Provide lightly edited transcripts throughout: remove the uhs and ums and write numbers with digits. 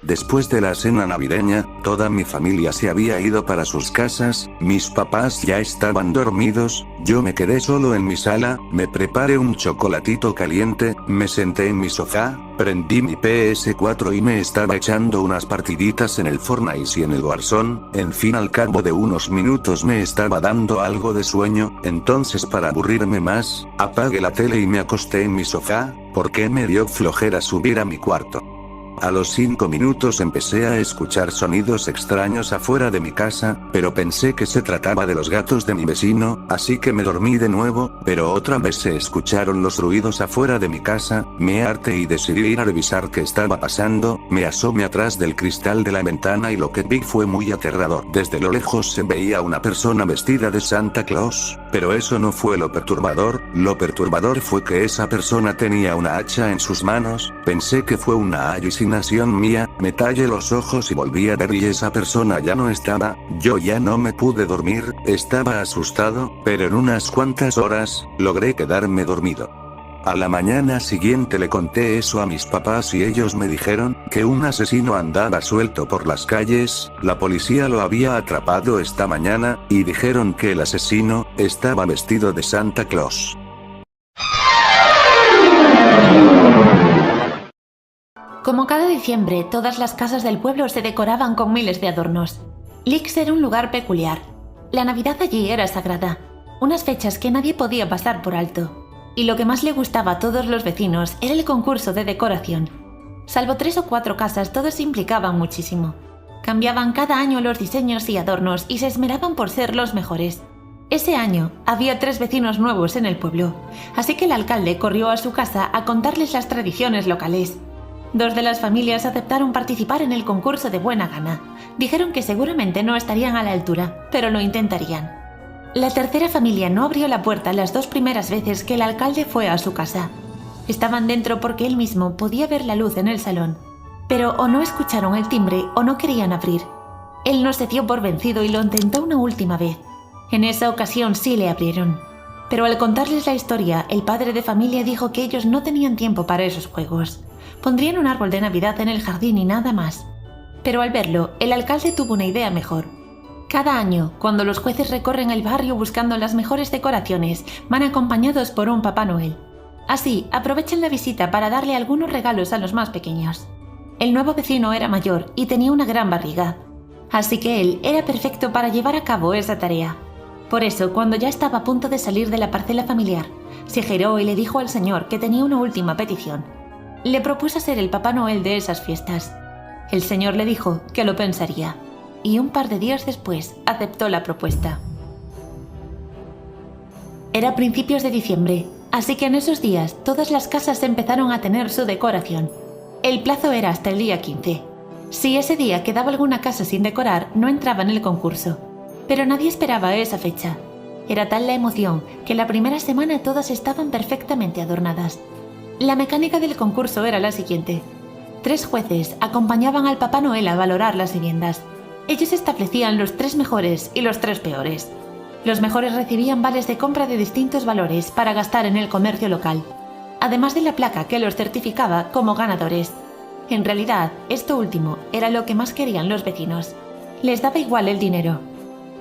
Después de la cena navideña, toda mi familia se había ido para sus casas, mis papás ya estaban dormidos, yo me quedé solo en mi sala, me preparé un chocolatito caliente, me senté en mi sofá, prendí mi PS4 y me estaba echando unas partiditas en el Fortnite y en el Warzone, en fin al cabo de unos minutos me estaba dando algo de sueño, entonces para aburrirme más, apagué la tele y me acosté en mi sofá, porque me dio flojera subir a mi cuarto. A los 5 minutos empecé a escuchar sonidos extraños afuera de mi casa, pero pensé que se trataba de los gatos de mi vecino, así que me dormí de nuevo, pero otra vez se escucharon los ruidos afuera de mi casa, me harté y decidí ir a revisar qué estaba pasando, me asomé atrás del cristal de la ventana y lo que vi fue muy aterrador. Desde lo lejos se veía una persona vestida de Santa Claus, pero eso no fue lo perturbador fue que esa persona tenía una hacha en sus manos, pensé que fue una alucinación mía, me tallé los ojos y volví a ver y esa persona ya no estaba, yo ya no me pude dormir, estaba asustado, pero en unas cuantas horas, logré quedarme dormido. A la mañana siguiente le conté eso a mis papás y ellos me dijeron que un asesino andaba suelto por las calles, la policía lo había atrapado esta mañana, y dijeron que el asesino estaba vestido de Santa Claus. Como cada diciembre, todas las casas del pueblo se decoraban con miles de adornos. Lix era un lugar peculiar. La Navidad allí era sagrada, unas fechas que nadie podía pasar por alto. Y lo que más le gustaba a todos los vecinos era el concurso de decoración. Salvo 3 o 4 casas, todos se implicaban muchísimo. Cambiaban cada año los diseños y adornos y se esmeraban por ser los mejores. Ese año había 3 vecinos nuevos en el pueblo, así que el alcalde corrió a su casa a contarles las tradiciones locales. 2 de las familias aceptaron participar en el concurso de buena gana. Dijeron que seguramente no estarían a la altura, pero lo intentarían. La tercera familia no abrió la puerta las 2 primeras veces que el alcalde fue a su casa. Estaban dentro porque él mismo podía ver la luz en el salón, pero o no escucharon el timbre o no querían abrir. Él no se dio por vencido y lo intentó una última vez. En esa ocasión sí le abrieron. Pero al contarles la historia, el padre de familia dijo que ellos no tenían tiempo para esos juegos. Pondrían un árbol de Navidad en el jardín y nada más. Pero al verlo, el alcalde tuvo una idea mejor. Cada año, cuando los jueces recorren el barrio buscando las mejores decoraciones, van acompañados por un Papá Noel. Así, aprovechan la visita para darle algunos regalos a los más pequeños. El nuevo vecino era mayor y tenía una gran barriga, así que él era perfecto para llevar a cabo esa tarea. Por eso, cuando ya estaba a punto de salir de la parcela familiar, se giró y le dijo al señor que tenía una última petición. Le propuso ser el Papá Noel de esas fiestas. El señor le dijo que lo pensaría, y un par de días después aceptó la propuesta. Era principios de diciembre, así que en esos días todas las casas empezaron a tener su decoración. El plazo era hasta el día 15. Si ese día quedaba alguna casa sin decorar, no entraba en el concurso. Pero nadie esperaba esa fecha. Era tal la emoción que la primera semana todas estaban perfectamente adornadas. La mecánica del concurso era la siguiente. 3 jueces acompañaban al Papá Noel a valorar las viviendas. Ellos establecían los 3 mejores y los 3 peores. Los mejores recibían vales de compra de distintos valores para gastar en el comercio local, además de la placa que los certificaba como ganadores. En realidad, esto último era lo que más querían los vecinos. Les daba igual el dinero.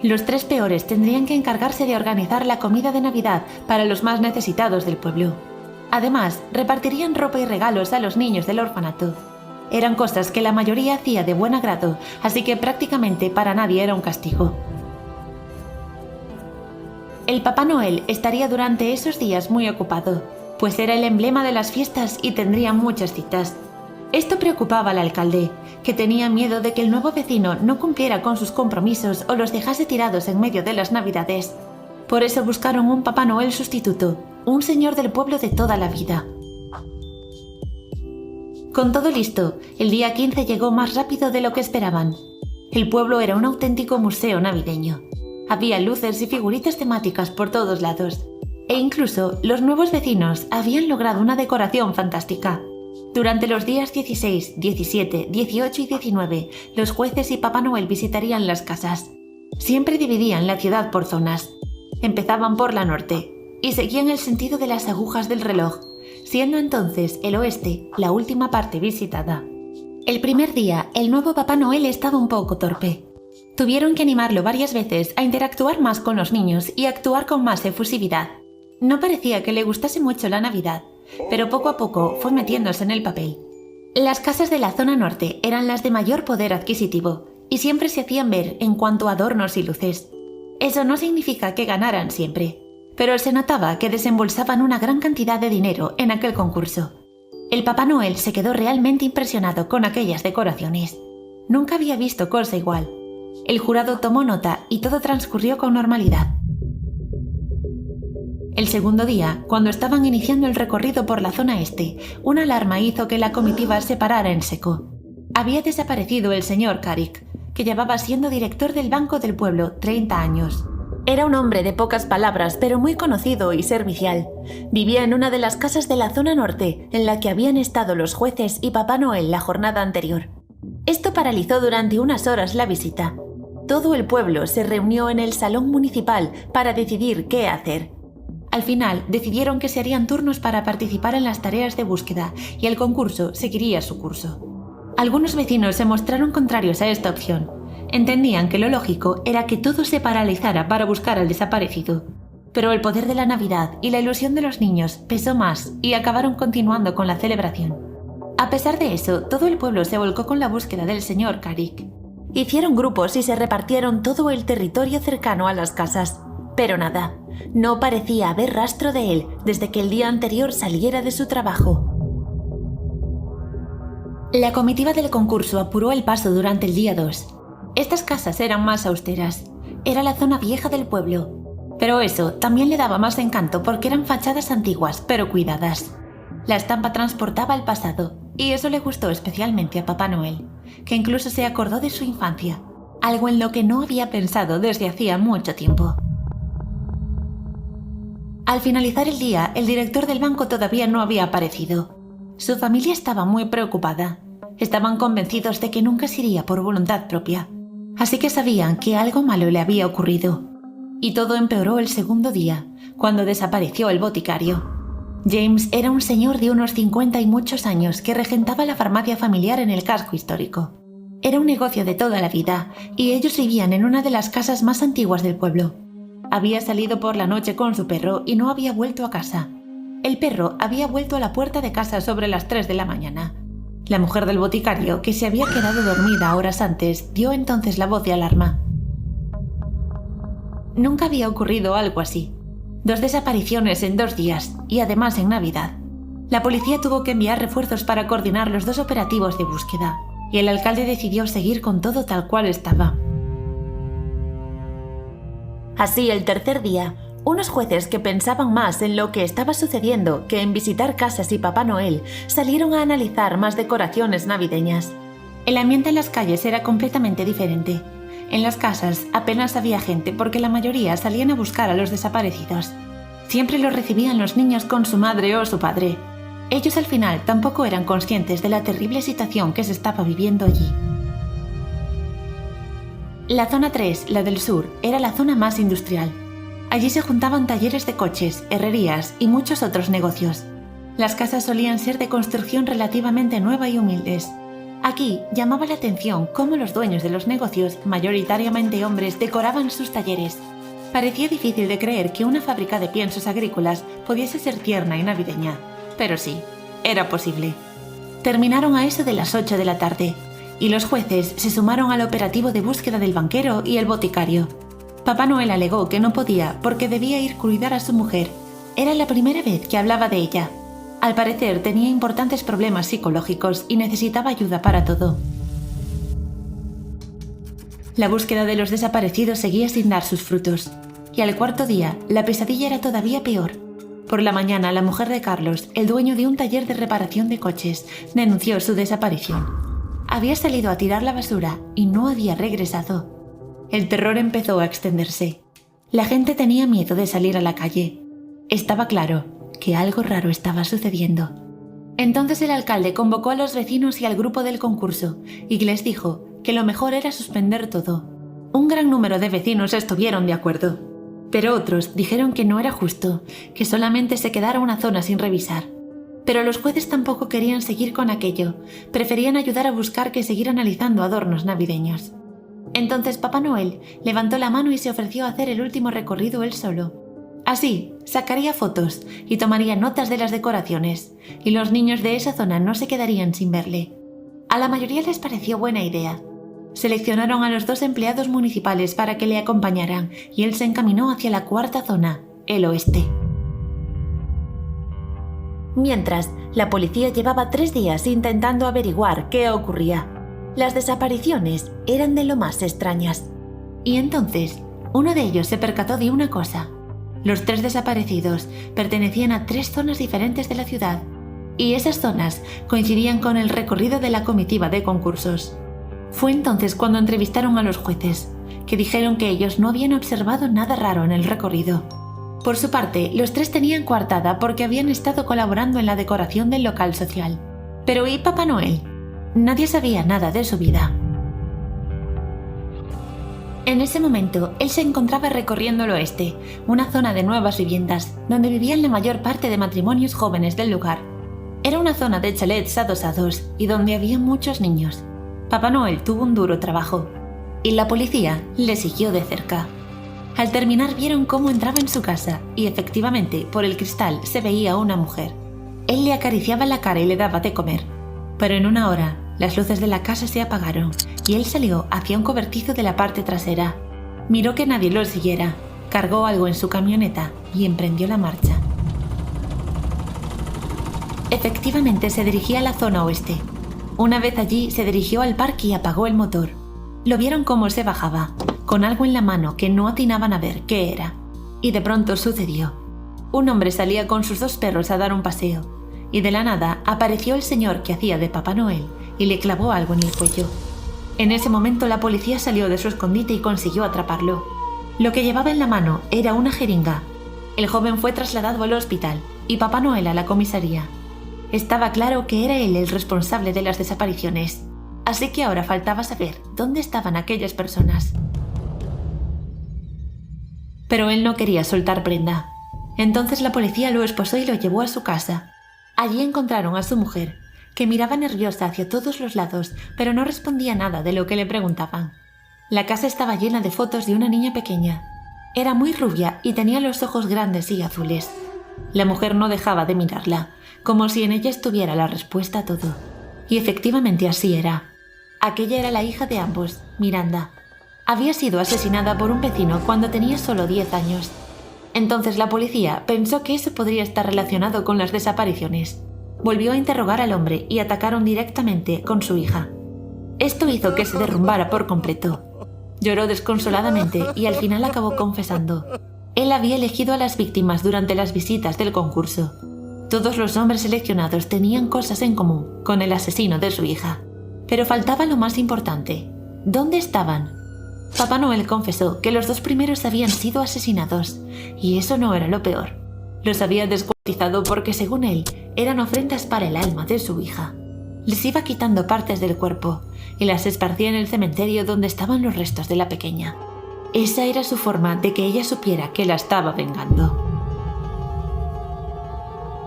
Los 3 peores tendrían que encargarse de organizar la comida de Navidad para los más necesitados del pueblo. Además, repartirían ropa y regalos a los niños del orfanato. Eran cosas que la mayoría hacía de buen agrado, así que prácticamente para nadie era un castigo. El Papá Noel estaría durante esos días muy ocupado, pues era el emblema de las fiestas y tendría muchas citas. Esto preocupaba al alcalde, que tenía miedo de que el nuevo vecino no cumpliera con sus compromisos o los dejase tirados en medio de las Navidades. Por eso buscaron un Papá Noel sustituto, un señor del pueblo de toda la vida. Con todo listo, el día 15 llegó más rápido de lo que esperaban. El pueblo era un auténtico museo navideño. Había luces y figuritas temáticas por todos lados. E incluso los nuevos vecinos habían logrado una decoración fantástica. Durante los días 16, 17, 18 y 19, los jueces y Papá Noel visitarían las casas. Siempre dividían la ciudad por zonas. Empezaban por la norte y seguían el sentido de las agujas del reloj, siendo entonces el oeste la última parte visitada. El primer día, el nuevo Papá Noel estaba un poco torpe. Tuvieron que animarlo varias veces a interactuar más con los niños y actuar con más efusividad. No parecía que le gustase mucho la Navidad, pero poco a poco fue metiéndose en el papel. Las casas de la zona norte eran las de mayor poder adquisitivo y siempre se hacían ver en cuanto a adornos y luces. Eso no significa que ganaran siempre, pero se notaba que desembolsaban una gran cantidad de dinero en aquel concurso. El Papá Noel se quedó realmente impresionado con aquellas decoraciones. Nunca había visto cosa igual. El jurado tomó nota y todo transcurrió con normalidad. El segundo día, cuando estaban iniciando el recorrido por la zona este, una alarma hizo que la comitiva se parara en seco. Había desaparecido el señor Carrick, que llevaba siendo director del Banco del Pueblo 30 años. Era un hombre de pocas palabras, pero muy conocido y servicial. Vivía en una de las casas de la zona norte, en la que habían estado los jueces y Papá Noel la jornada anterior. Esto paralizó durante unas horas la visita. Todo el pueblo se reunió en el salón municipal para decidir qué hacer. Al final, decidieron que se harían turnos para participar en las tareas de búsqueda y el concurso seguiría su curso. Algunos vecinos se mostraron contrarios a esta opción. Entendían que lo lógico era que todo se paralizara para buscar al desaparecido. Pero el poder de la Navidad y la ilusión de los niños pesó más y acabaron continuando con la celebración. A pesar de eso, todo el pueblo se volcó con la búsqueda del señor Carrick. Hicieron grupos y se repartieron todo el territorio cercano a las casas. Pero nada, no parecía haber rastro de él desde que el día anterior saliera de su trabajo. La comitiva del concurso apuró el paso durante el día 2. Estas casas eran más austeras. Era la zona vieja del pueblo. Pero eso también le daba más encanto porque eran fachadas antiguas, pero cuidadas. La estampa transportaba el pasado, y eso le gustó especialmente a Papá Noel, que incluso se acordó de su infancia, algo en lo que no había pensado desde hacía mucho tiempo. Al finalizar el día, el director del banco todavía no había aparecido. Su familia estaba muy preocupada. Estaban convencidos de que nunca se iría por voluntad propia. Así que sabían que algo malo le había ocurrido. Y todo empeoró el segundo día, cuando desapareció el boticario. James era un señor de unos 50 y muchos años que regentaba la farmacia familiar en el casco histórico. Era un negocio de toda la vida, y ellos vivían en una de las casas más antiguas del pueblo. Había salido por la noche con su perro y no había vuelto a casa. El perro había vuelto a la puerta de casa sobre las 3 de la mañana. La mujer del boticario, que se había quedado dormida horas antes, dio entonces la voz de alarma. Nunca había ocurrido algo así. 2 desapariciones en 2 días, y además en Navidad. La policía tuvo que enviar refuerzos para coordinar los 2 operativos de búsqueda, y el alcalde decidió seguir con todo tal cual estaba. Así, el tercer día, unos jueces que pensaban más en lo que estaba sucediendo que en visitar casas y Papá Noel salieron a analizar más decoraciones navideñas. El ambiente en las calles era completamente diferente. En las casas apenas había gente porque la mayoría salían a buscar a los desaparecidos. Siempre los recibían los niños con su madre o su padre. Ellos al final tampoco eran conscientes de la terrible situación que se estaba viviendo allí. La zona 3, la del sur, era la zona más industrial. Allí se juntaban talleres de coches, herrerías y muchos otros negocios. Las casas solían ser de construcción relativamente nueva y humildes. Aquí llamaba la atención cómo los dueños de los negocios, mayoritariamente hombres, decoraban sus talleres. Parecía difícil de creer que una fábrica de piensos agrícolas pudiese ser tierna y navideña, pero sí, era posible. Terminaron a eso de las 8 de la tarde, y los jueces se sumaron al operativo de búsqueda del banquero y el boticario. Papá Noel alegó que no podía porque debía ir a cuidar a su mujer. Era la primera vez que hablaba de ella. Al parecer tenía importantes problemas psicológicos y necesitaba ayuda para todo. La búsqueda de los desaparecidos seguía sin dar sus frutos, y al cuarto día la pesadilla era todavía peor. Por la mañana, la mujer de Carlos, el dueño de un taller de reparación de coches, denunció su desaparición. Había salido a tirar la basura y no había regresado. El terror empezó a extenderse. La gente tenía miedo de salir a la calle. Estaba claro que algo raro estaba sucediendo. Entonces el alcalde convocó a los vecinos y al grupo del concurso y les dijo que lo mejor era suspender todo. Un gran número de vecinos estuvieron de acuerdo, pero otros dijeron que no era justo, que solamente se quedara una zona sin revisar. Pero los jueces tampoco querían seguir con aquello, preferían ayudar a buscar que seguir analizando adornos navideños. Entonces Papá Noel levantó la mano y se ofreció a hacer el último recorrido él solo. Así, sacaría fotos y tomaría notas de las decoraciones, y los niños de esa zona no se quedarían sin verle. A la mayoría les pareció buena idea. Seleccionaron a los 2 empleados municipales para que le acompañaran y él se encaminó hacia la 4ª zona, el oeste. Mientras, la policía llevaba 3 días intentando averiguar qué ocurría. Las desapariciones eran de lo más extrañas. Y entonces, uno de ellos se percató de una cosa. Los 3 desaparecidos pertenecían a 3 zonas diferentes de la ciudad, y esas zonas coincidían con el recorrido de la comitiva de concursos. Fue entonces cuando entrevistaron a los jueces, que dijeron que ellos no habían observado nada raro en el recorrido. Por su parte, los 3 tenían coartada porque habían estado colaborando en la decoración del local social. Pero ¿y Papá Noel? Nadie sabía nada de su vida. En ese momento, él se encontraba recorriendo el oeste, una zona de nuevas viviendas, donde vivían la mayor parte de matrimonios jóvenes del lugar. Era una zona de chalets adosados y donde había muchos niños. Papá Noel tuvo un duro trabajo, y la policía le siguió de cerca. Al terminar vieron cómo entraba en su casa, y efectivamente, por el cristal se veía una mujer. Él le acariciaba la cara y le daba de comer. Pero en una hora, las luces de la casa se apagaron y él salió hacia un cobertizo de la parte trasera. Miró que nadie lo siguiera, cargó algo en su camioneta y emprendió la marcha. Efectivamente se dirigía a la zona oeste. Una vez allí se dirigió al parque y apagó el motor. Lo vieron cómo se bajaba, con algo en la mano que no atinaban a ver qué era. Y de pronto sucedió. Un hombre salía con sus 2 perros a dar un paseo, y de la nada apareció el señor que hacía de Papá Noel y le clavó algo en el cuello. En ese momento la policía salió de su escondite y consiguió atraparlo. Lo que llevaba en la mano era una jeringa. El joven fue trasladado al hospital y Papá Noel a la comisaría. Estaba claro que era él el responsable de las desapariciones, así que ahora faltaba saber dónde estaban aquellas personas. Pero él no quería soltar prenda. Entonces la policía lo esposó y lo llevó a su casa. Allí encontraron a su mujer, que miraba nerviosa hacia todos los lados, pero no respondía nada de lo que le preguntaban. La casa estaba llena de fotos de una niña pequeña. Era muy rubia y tenía los ojos grandes y azules. La mujer no dejaba de mirarla, como si en ella estuviera la respuesta a todo. Y efectivamente así era. Aquella era la hija de ambos, Miranda. Había sido asesinada por un vecino cuando tenía solo 10 años. Entonces la policía pensó que eso podría estar relacionado con las desapariciones. Volvió a interrogar al hombre y atacaron directamente con su hija. Esto hizo que se derrumbara por completo. Lloró desconsoladamente y al final acabó confesando. Él había elegido a las víctimas durante las visitas del concurso. Todos los hombres seleccionados tenían cosas en común con el asesino de su hija. Pero faltaba lo más importante. ¿Dónde estaban? Papá Noel confesó que los 2 primeros habían sido asesinados, y eso no era lo peor. Los había descuartizado porque, según él, eran ofrendas para el alma de su hija. Les iba quitando partes del cuerpo y las esparcía en el cementerio donde estaban los restos de la pequeña. Esa era su forma de que ella supiera que la estaba vengando.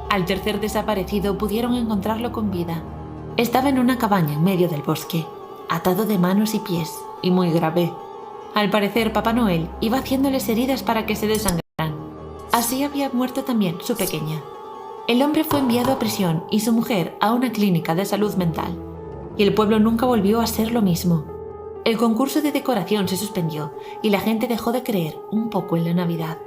Al tercer desaparecido pudieron encontrarlo con vida. Estaba en una cabaña en medio del bosque, atado de manos y pies, y muy grave. Al parecer, Papá Noel iba haciéndoles heridas para que se desangraran. Así había muerto también su pequeña. El hombre fue enviado a prisión y su mujer a una clínica de salud mental. Y el pueblo nunca volvió a ser lo mismo. El concurso de decoración se suspendió y la gente dejó de creer un poco en la Navidad.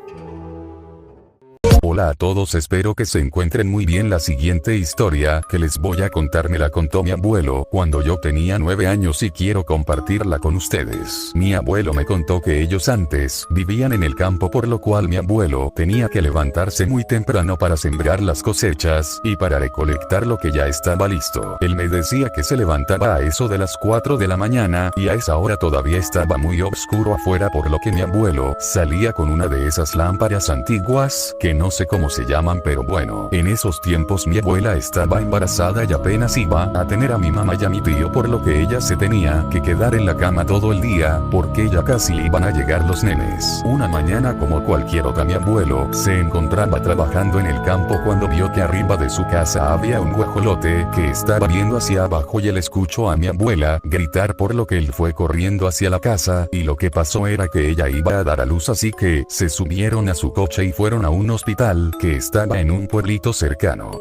Hola a todos, espero que se encuentren muy bien. La siguiente historia que les voy a contar me la contó mi abuelo cuando yo tenía 9 años y quiero compartirla con ustedes. Mi abuelo me contó que ellos antes vivían en el campo, por lo cual mi abuelo tenía que levantarse muy temprano para sembrar las cosechas y para recolectar lo que ya estaba listo. Él me decía que se levantaba a eso de las 4 de la mañana y a esa hora todavía estaba muy oscuro afuera, por lo que mi abuelo salía con una de esas lámparas antiguas que no se cómo se llaman, pero bueno, en esos tiempos mi abuela estaba embarazada y apenas iba a tener a mi mamá y a mi tío, por lo que ella se tenía que quedar en la cama todo el día, porque ya casi iban a llegar los nenes. Una mañana, como cualquier otra, mi abuelo se encontraba trabajando en el campo cuando vio que arriba de su casa había un guajolote que estaba viendo hacia abajo, y él escuchó a mi abuela gritar, por lo que él fue corriendo hacia la casa, y lo que pasó era que ella iba a dar a luz, así que se subieron a su coche y fueron a un hospital que estaba en un pueblito cercano.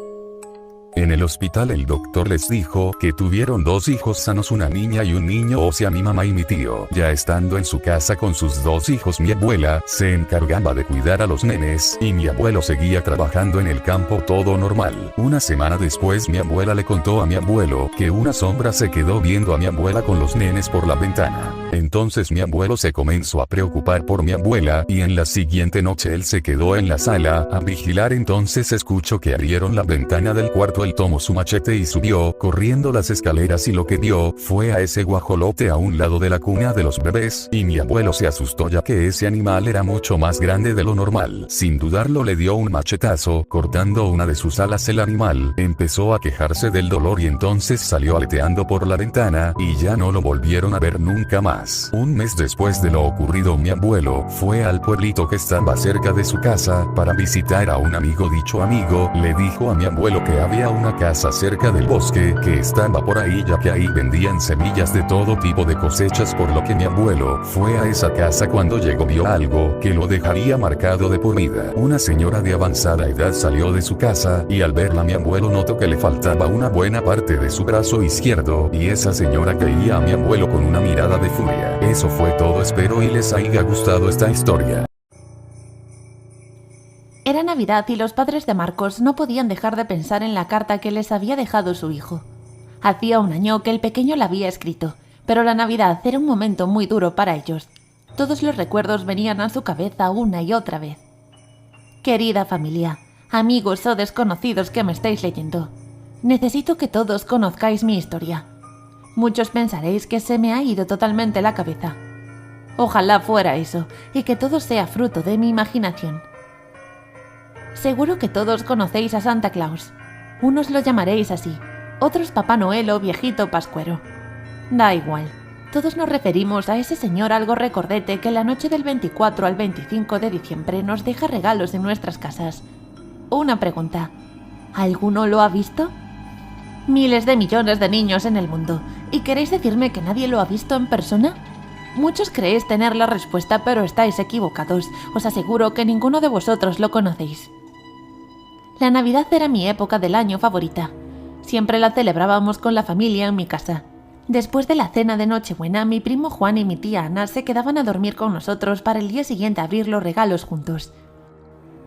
En el hospital el doctor les dijo que tuvieron 2 hijos sanos, una niña y un niño, o sea mi mamá y mi tío. Ya estando en su casa con sus 2 hijos, mi abuela se encargaba de cuidar a los nenes y mi abuelo seguía trabajando en el campo, todo normal. Una semana después mi abuela le contó a mi abuelo que una sombra se quedó viendo a mi abuela con los nenes por la ventana. Entonces mi abuelo se comenzó a preocupar por mi abuela y en la siguiente noche él se quedó en la sala a vigilar. Entonces escuchó que abrieron la ventana del cuarto. Él tomó su machete y subió corriendo las escaleras, y lo que vio fue a ese guajolote a un lado de la cuna de los bebés, y mi abuelo se asustó ya que ese animal era mucho más grande de lo normal. Sin dudarlo le dio un machetazo, cortando una de sus alas. El animal empezó a quejarse del dolor y entonces salió aleteando por la ventana y ya no lo volvieron a ver nunca más. Un mes después de lo ocurrido, mi abuelo fue al pueblito que estaba cerca de su casa para visitar a un amigo. Dicho amigo le dijo a mi abuelo que había una casa cerca del bosque que estaba por ahí, ya que ahí vendían semillas de todo tipo de cosechas, por lo que mi abuelo fue a esa casa. Cuando llegó vio algo que lo dejaría marcado de por vida. Una señora de avanzada edad salió de su casa y al verla mi abuelo notó que le faltaba una buena parte de su brazo izquierdo, y esa señora veía a mi abuelo con una mirada de furia. Eso fue todo, espero y les haya gustado esta historia. Era Navidad y los padres de Marcos no podían dejar de pensar en la carta que les había dejado su hijo. Hacía un año que el pequeño la había escrito, pero la Navidad era un momento muy duro para ellos. Todos los recuerdos venían a su cabeza una y otra vez. Querida familia, amigos o desconocidos que me estáis leyendo, necesito que todos conozcáis mi historia. Muchos pensaréis que se me ha ido totalmente la cabeza. Ojalá fuera eso, y que todo sea fruto de mi imaginación. Seguro que todos conocéis a Santa Claus. Unos lo llamaréis así, otros Papá Noel o Viejito Pascuero. Da igual, todos nos referimos a ese señor algo recordete que la noche del 24 al 25 de diciembre nos deja regalos en nuestras casas. Una pregunta, ¿alguno lo ha visto? Miles de millones de niños en el mundo, ¿y queréis decirme que nadie lo ha visto en persona? Muchos creéis tener la respuesta, pero estáis equivocados. Os aseguro que ninguno de vosotros lo conocéis. La Navidad era mi época del año favorita. Siempre la celebrábamos con la familia en mi casa. Después de la cena de Nochebuena, mi primo Juan y mi tía Ana se quedaban a dormir con nosotros para el día siguiente abrir los regalos juntos.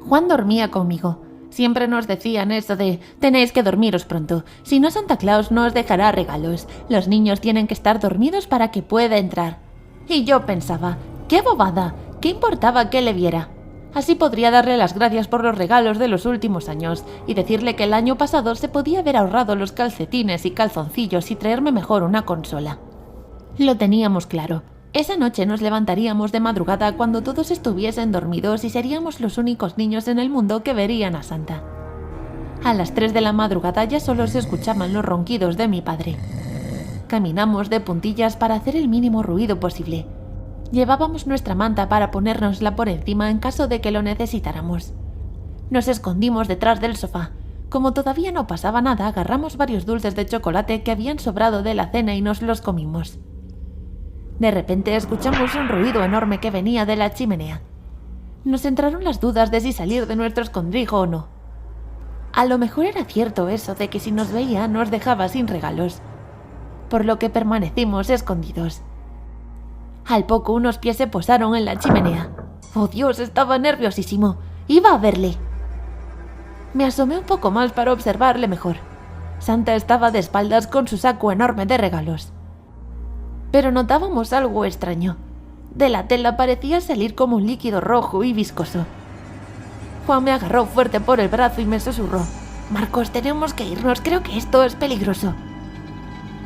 Juan dormía conmigo. Siempre nos decían eso de «tenéis que dormiros pronto, si no Santa Claus no os dejará regalos, los niños tienen que estar dormidos para que pueda entrar». Y yo pensaba «qué bobada, ¿qué importaba que le viera?». Así podría darle las gracias por los regalos de los últimos años y decirle que el año pasado se podía haber ahorrado los calcetines y calzoncillos y traerme mejor una consola. Lo teníamos claro. Esa noche nos levantaríamos de madrugada cuando todos estuviesen dormidos y seríamos los únicos niños en el mundo que verían a Santa. A las 3 de la madrugada ya solo se escuchaban los ronquidos de mi padre. Caminamos de puntillas para hacer el mínimo ruido posible. Llevábamos nuestra manta para ponérnosla por encima en caso de que lo necesitáramos. Nos escondimos detrás del sofá. Como todavía no pasaba nada, agarramos varios dulces de chocolate que habían sobrado de la cena y nos los comimos. De repente escuchamos un ruido enorme que venía de la chimenea. Nos entraron las dudas de si salir de nuestro escondrijo o no. A lo mejor era cierto eso de que si nos veía nos dejaba sin regalos, por lo que permanecimos escondidos. Al poco unos pies se posaron en la chimenea. ¡Oh Dios! Estaba nerviosísimo. Iba a verle. Me asomé un poco más para observarle mejor. Santa estaba de espaldas con su saco enorme de regalos. Pero notábamos algo extraño. De la tela parecía salir como un líquido rojo y viscoso. Juan me agarró fuerte por el brazo y me susurró: «Marcos, tenemos que irnos, creo que esto es peligroso».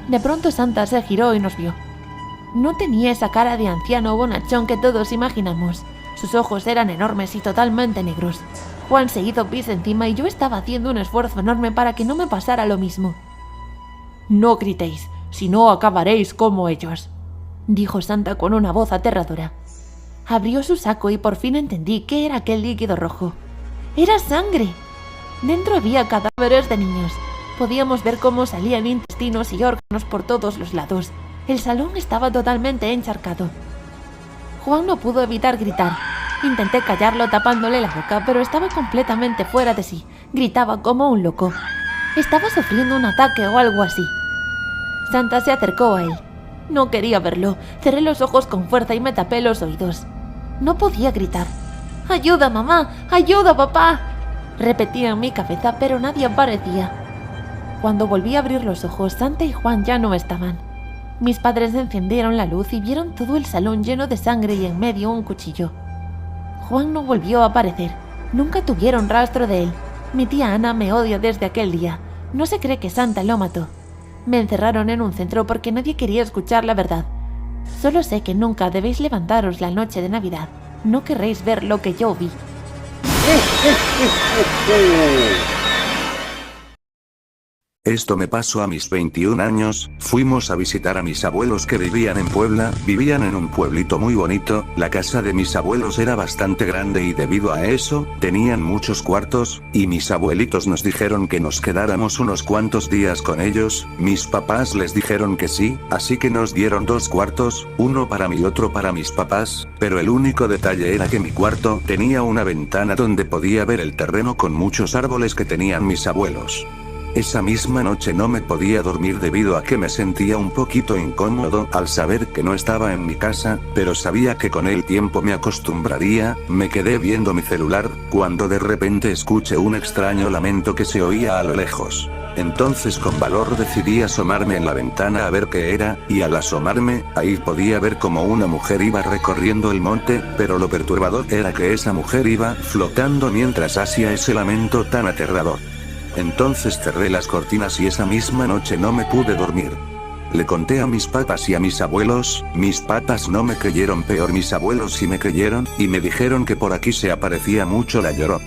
De pronto Santa se giró y nos vio. No tenía esa cara de anciano bonachón que todos imaginamos. Sus ojos eran enormes y totalmente negros. Juan se hizo pis encima y yo estaba haciendo un esfuerzo enorme para que no me pasara lo mismo. «No gritéis, si no acabaréis como ellos», dijo Santa con una voz aterradora. Abrió su saco y por fin entendí qué era aquel líquido rojo. ¡Era sangre! Dentro había cadáveres de niños. Podíamos ver cómo salían intestinos y órganos por todos los lados. El salón estaba totalmente encharcado. Juan no pudo evitar gritar. Intenté callarlo tapándole la boca, pero estaba completamente fuera de sí. Gritaba como un loco. Estaba sufriendo un ataque o algo así. Santa se acercó a él. No quería verlo. Cerré los ojos con fuerza y me tapé los oídos. No podía gritar. «¡Ayuda, mamá! ¡Ayuda, papá!», repetía en mi cabeza, pero nadie aparecía. Cuando volví a abrir los ojos, Santa y Juan ya no estaban. Mis padres encendieron la luz y vieron todo el salón lleno de sangre y en medio un cuchillo. Juan no volvió a aparecer. Nunca tuvieron rastro de él. Mi tía Ana me odia desde aquel día. No se cree que Santa lo mató. Me encerraron en un centro porque nadie quería escuchar la verdad. Solo sé que nunca debéis levantaros la noche de Navidad. No querréis ver lo que yo vi. Esto me pasó a mis 21 años, fuimos a visitar a mis abuelos que vivían en Puebla, vivían en un pueblito muy bonito, la casa de mis abuelos era bastante grande y debido a eso, tenían muchos cuartos, y mis abuelitos nos dijeron que nos quedáramos unos cuantos días con ellos, mis papás les dijeron que sí, así que nos dieron 2 cuartos, uno para mí y otro para mis papás, pero el único detalle era que mi cuarto tenía una ventana donde podía ver el terreno con muchos árboles que tenían mis abuelos. Esa misma noche no me podía dormir debido a que me sentía un poquito incómodo al saber que no estaba en mi casa, pero sabía que con el tiempo me acostumbraría. Me quedé viendo mi celular, cuando de repente escuché un extraño lamento que se oía a lo lejos. Entonces con valor decidí asomarme en la ventana a ver qué era, y al asomarme, ahí podía ver como una mujer iba recorriendo el monte, pero lo perturbador era que esa mujer iba flotando mientras hacía ese lamento tan aterrador. Entonces cerré las cortinas y esa misma noche no me pude dormir. Le conté a mis papás y a mis abuelos, mis papás no me creyeron, peor mis abuelos sí me creyeron, y me dijeron que por aquí se aparecía mucho la Llorona.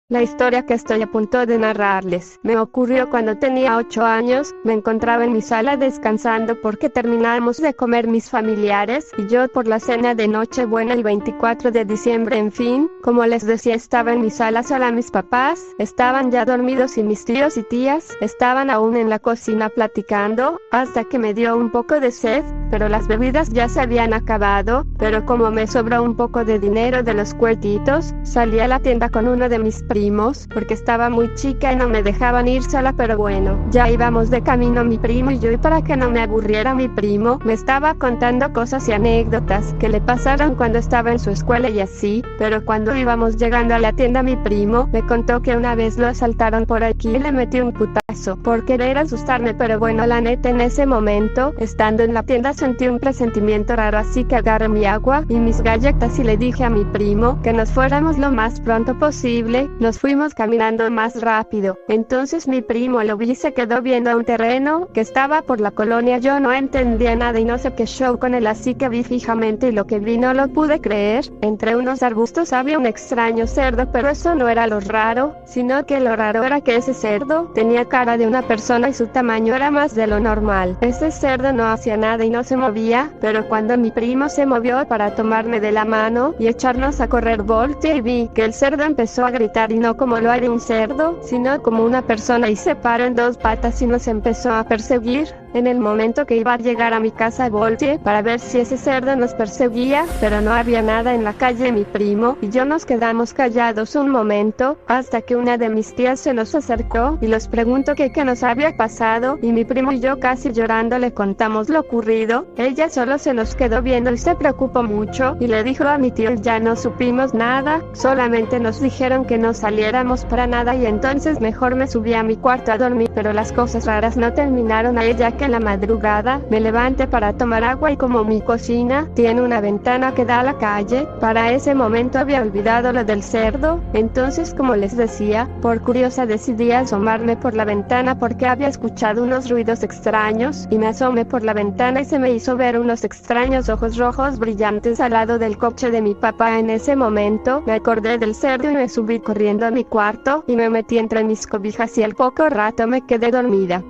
La historia que estoy a punto de narrarles me ocurrió cuando tenía 8 años. Me encontraba en mi sala descansando porque terminamos de comer mis familiares y yo por la cena de Nochebuena el 24 de diciembre. En fin, como les decía, estaba en mi sala sola. Mis papás estaban ya dormidos y mis tíos y tías estaban aún en la cocina platicando, hasta que me dio un poco de sed, pero las bebidas ya se habían acabado. Pero como me sobró un poco de dinero de los cuartitos, salí a la tienda con uno de mis primos, porque estaba muy chica y no me dejaban ir sola, pero bueno, ya íbamos de camino mi primo y yo, y para que no me aburriera mi primo, me estaba contando cosas y anécdotas que le pasaron cuando estaba en su escuela y así, pero cuando íbamos llegando a la tienda mi primo me contó que una vez lo asaltaron por aquí y le metí un putazo por querer asustarme, pero bueno, la neta en ese momento, estando en la tienda sentí un presentimiento raro, así que agarré mi agua y mis galletas y le dije a mi primo que nos fuéramos lo más pronto posible. Nos fuimos caminando más rápido. Entonces mi primo lo vi y se quedó viendo a un terreno que estaba por la colonia. Yo no entendía nada y no sé qué show con él, así que vi fijamente y lo que vi no lo pude creer. Entre unos arbustos había un extraño cerdo, pero eso no era lo raro, sino que lo raro era que ese cerdo tenía cara de una persona y su tamaño era más de lo normal. Ese cerdo no hacía nada y no se movía, pero cuando mi primo se movió para tomarme de la mano y echarnos a correr, volteé y vi que el cerdo empezó a gritar, y no como lo haría un cerdo, sino como una persona, y se paró en 2 patas y nos empezó a perseguir. En el momento que iba a llegar a mi casa volteé para ver si ese cerdo nos perseguía, pero no había nada en la calle. Mi primo y yo nos quedamos callados un momento, hasta que una de mis tías se nos acercó y les preguntó qué nos había pasado, y mi primo y yo casi llorando le contamos lo ocurrido. Ella solo se nos quedó viendo y se preocupó mucho, y le dijo a mi tío: ya no supimos nada, solamente nos dijeron que no saliéramos para nada, y entonces mejor me subí a mi cuarto a dormir. Pero las cosas raras no terminaron ahí, ya que en la madrugada me levanté para tomar agua, y como mi cocina tiene una ventana que da a la calle, para ese momento había olvidado lo del cerdo. Entonces, como les decía, por curiosa decidí asomarme por la ventana ventana porque había escuchado unos ruidos extraños, y me asomé por la ventana y se me hizo ver unos extraños ojos rojos brillantes al lado del coche de mi papá. En ese momento, me acordé del cerdo y me subí corriendo a mi cuarto, y me metí entre mis cobijas y al poco rato me quedé dormida.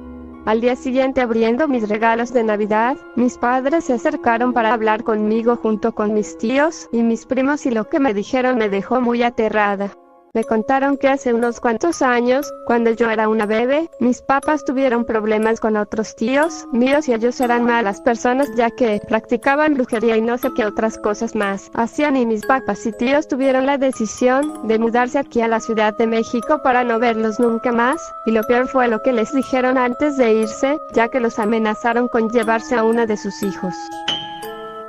Al día siguiente, abriendo mis regalos de Navidad, mis padres se acercaron para hablar conmigo junto con mis tíos y mis primos, y lo que me dijeron me dejó muy aterrada. Me contaron que hace unos cuantos años, cuando yo era una bebé, mis papás tuvieron problemas con otros tíos míos y ellos eran malas personas ya que practicaban brujería y no sé qué otras cosas más hacían, y mis papás y tíos tuvieron la decisión de mudarse aquí a la Ciudad de México para no verlos nunca más, y lo peor fue lo que les dijeron antes de irse, ya que los amenazaron con llevarse a una de sus hijos.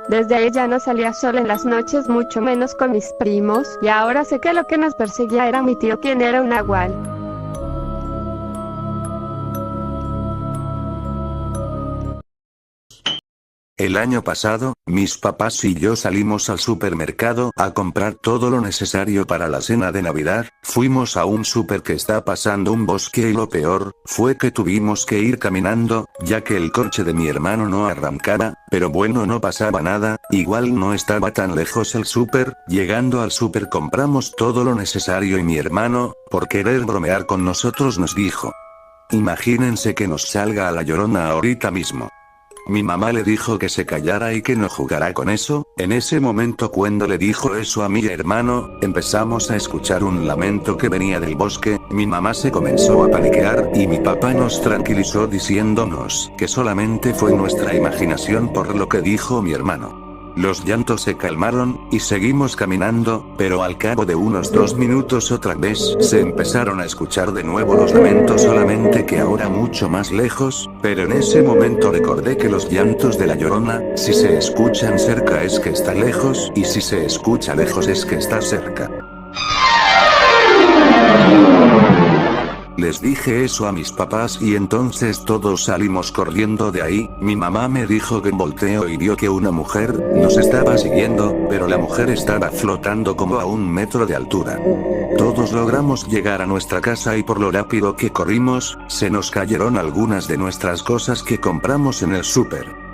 Desde ahí ya no salía sola en las noches, mucho menos con mis primos, y ahora sé que lo que nos perseguía era mi tío, quien era un nahual. El año pasado, mis papás y yo salimos al supermercado a comprar todo lo necesario para la cena de Navidad. Fuimos a un súper que está pasando un bosque y lo peor fue que tuvimos que ir caminando, ya que el coche de mi hermano no arrancaba, pero bueno, no pasaba nada, igual no estaba tan lejos el súper. Llegando al súper compramos todo lo necesario y mi hermano, por querer bromear con nosotros, nos dijo: imagínense que nos salga a la Llorona ahorita mismo. Mi mamá le dijo que se callara y que no jugara con eso. En ese momento, cuando le dijo eso a mi hermano, empezamos a escuchar un lamento que venía del bosque. Mi mamá se comenzó a paniquear y mi papá nos tranquilizó diciéndonos que solamente fue nuestra imaginación por lo que dijo mi hermano. Los llantos se calmaron, y seguimos caminando, pero al cabo de unos 2 minutos otra vez se empezaron a escuchar de nuevo los lamentos, solamente que ahora mucho más lejos, pero en ese momento recordé que los llantos de la Llorona, si se escuchan cerca es que está lejos, y si se escucha lejos es que está cerca. Les dije eso a mis papás y entonces todos salimos corriendo de ahí. Mi mamá me dijo que volteó y vio que una mujer nos estaba siguiendo, pero la mujer estaba flotando como a 1 metro de altura. Todos logramos llegar a nuestra casa y por lo rápido que corrimos, se nos cayeron algunas de nuestras cosas que compramos en el súper.